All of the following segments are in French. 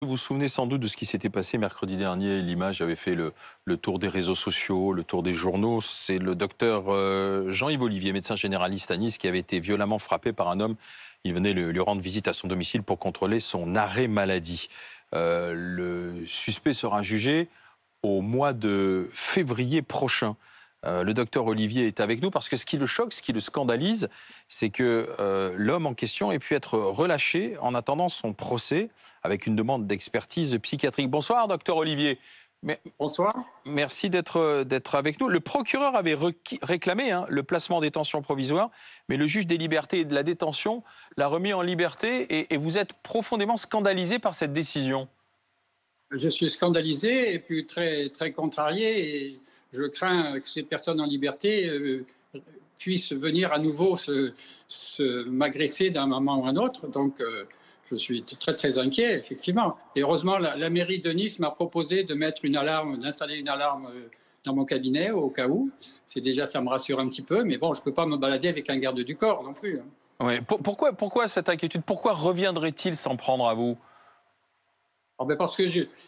Vous vous souvenez sans doute de ce qui s'était passé mercredi dernier. L'image avait fait le tour des réseaux sociaux, le tour des journaux. C'est le docteur Jean-Yves Olivier, médecin généraliste à Nice, qui avait été violemment frappé par un homme. Il venait lui rendre visite à son domicile pour contrôler son arrêt maladie. Le suspect sera jugé au mois de février prochain. Le docteur Olivier est avec nous parce que ce qui le choque, ce qui le scandalise, c'est que l'homme en question ait pu être relâché en attendant son procès avec une demande d'expertise psychiatrique. Bonsoir, docteur Olivier. Bonsoir. Merci d'être avec nous. Le procureur avait réclamé le placement en détention provisoire, mais le juge des libertés et de la détention l'a remis en liberté et vous êtes profondément scandalisé par cette décision. Je suis scandalisé et puis très, très contrarié. Et je crains que ces personnes en liberté puissent venir à nouveau m'agresser d'un moment ou un autre. Donc, je suis très, très inquiet, effectivement. Et heureusement, la mairie de Nice m'a proposé de mettre une alarme, d'installer une alarme dans mon cabinet au cas où. C'est déjà, ça me rassure un petit peu. Mais bon, je ne peux pas me balader avec un garde du corps non plus. Oui. Pourquoi cette inquiétude? Pourquoi reviendrait-il s'en prendre à vous? Parce que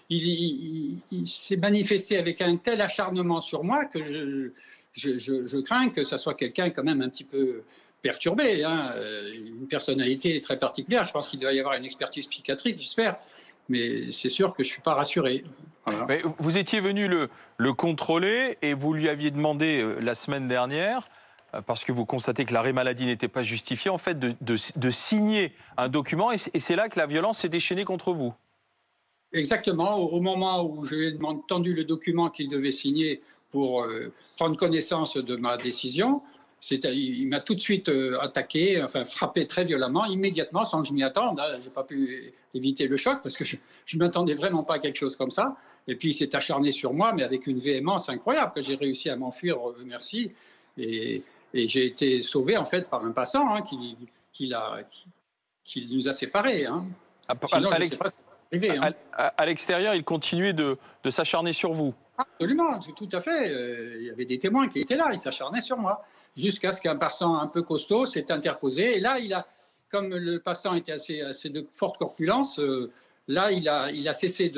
il s'est manifesté avec un tel acharnement sur moi que je crains que ça soit quelqu'un quand même un petit peu perturbé, une personnalité très particulière. Je pense qu'il doit y avoir une expertise psychiatrique, j'espère, mais c'est sûr que je ne suis pas rassuré. Voilà. Mais vous étiez venu le contrôler et vous lui aviez demandé la semaine dernière, parce que vous constatez que l'arrêt maladie n'était pas justifié, en fait, de signer un document et c'est là que la violence s'est déchaînée contre vous. Exactement. Au moment où j'ai tendu le document qu'il devait signer pour prendre connaissance de ma décision, il m'a tout de suite attaqué, enfin frappé très violemment, immédiatement, sans que je m'y attende. Je n'ai pas pu éviter le choc parce que je ne m'attendais vraiment pas à quelque chose comme ça. Et puis il s'est acharné sur moi, mais avec une véhémence incroyable, que j'ai réussi à m'enfuir, merci. Et j'ai été sauvé en fait par un passant qui nous a séparés. Sinon, je ne sais pas. À l'extérieur, il continuait de s'acharner sur vous. Absolument, tout à fait. Il y avait des témoins qui étaient là, ils s'acharnaient sur moi. Jusqu'à ce qu'un passant un peu costaud s'est interposé. Et là, comme le passant était assez de forte corpulence, là, il a cessé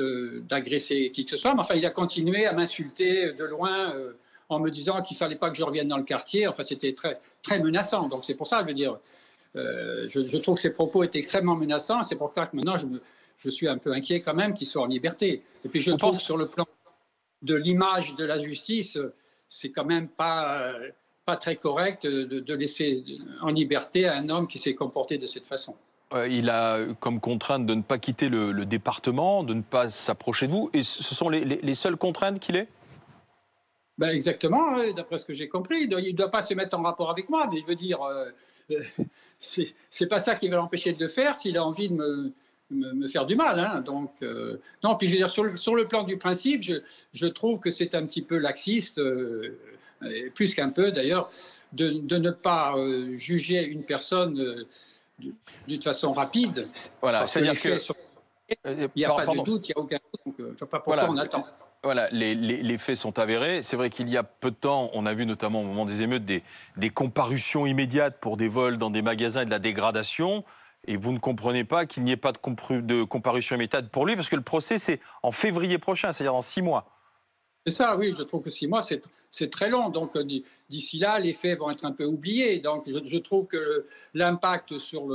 d'agresser qui que ce soit. Mais enfin, il a continué à m'insulter de loin en me disant qu'il ne fallait pas que je revienne dans le quartier. Enfin, c'était très, très menaçant. Donc c'est pour ça, je veux dire, je trouve que ses propos étaient extrêmement menaçants. C'est pour ça que maintenant, je suis un peu inquiet quand même qu'il soit en liberté. Et puis je trouve sur le plan de l'image de la justice, c'est quand même pas très correct de laisser en liberté un homme qui s'est comporté de cette façon. Il a comme contrainte de ne pas quitter le département, de ne pas s'approcher de vous. Et ce sont les seules contraintes qu'il ait? Exactement, d'après ce que j'ai compris. Il ne doit pas se mettre en rapport avec moi, mais je veux dire, c'est pas ça qui va l'empêcher de le faire s'il a envie de me faire du mal. Donc, non, puis je veux dire, sur le plan du principe, je trouve que c'est un petit peu laxiste, plus qu'un peu d'ailleurs, de ne pas juger une personne d'une façon rapide. Voilà, c'est-à-dire que... Il n'y a pas de doute, il n'y a aucun doute, donc je ne sais pas pourquoi on attend. Voilà, les faits sont avérés. C'est vrai qu'il y a peu de temps, on a vu notamment au moment des émeutes des comparutions immédiates pour des vols dans des magasins et de la dégradation. Et vous ne comprenez pas qu'il n'y ait pas de comparution immédiate pour lui, parce que le procès, c'est en février prochain, c'est-à-dire dans 6 mois. C'est ça, oui, je trouve que 6 mois, c'est très long. Donc, d'ici là, les faits vont être un peu oubliés. Donc, je trouve que l'impact sur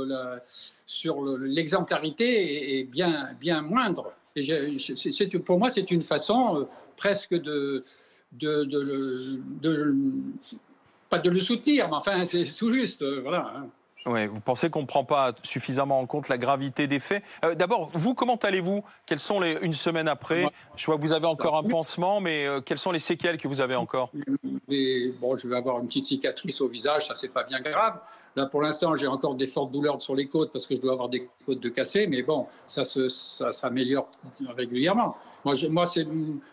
l'exemplarité est bien moindre. Et pour moi, c'est une façon presque pas de le soutenir, mais enfin, c'est tout juste, voilà. Ouais, vous pensez qu'on ne prend pas suffisamment en compte la gravité des faits? D'abord, vous, comment allez-vous? Quelles sont une semaine après? Je vois que vous avez encore un pansement, mais quelles sont les séquelles que vous avez encore? Bon, je vais avoir une petite cicatrice au visage, ça, c'est pas bien grave. Là, pour l'instant, j'ai encore des fortes douleurs sur les côtes parce que je dois avoir des côtes de cassées, mais bon, ça s'améliore régulièrement. Moi, c'est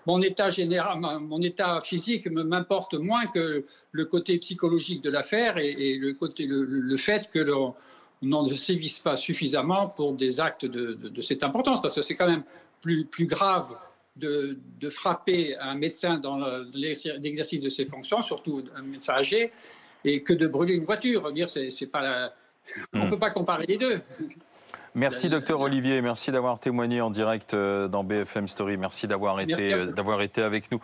mon état général, mon état physique m'importe moins que le côté psychologique de l'affaire et le fait que l'on ne sévisse pas suffisamment pour des actes de cette importance, parce que c'est quand même plus grave de frapper un médecin dans l'exercice de ses fonctions, surtout un médecin âgé, et que de brûler une voiture. On ne peut pas comparer les deux. Merci docteur Olivier, merci d'avoir témoigné en direct dans BFM Story, merci d'avoir été avec nous.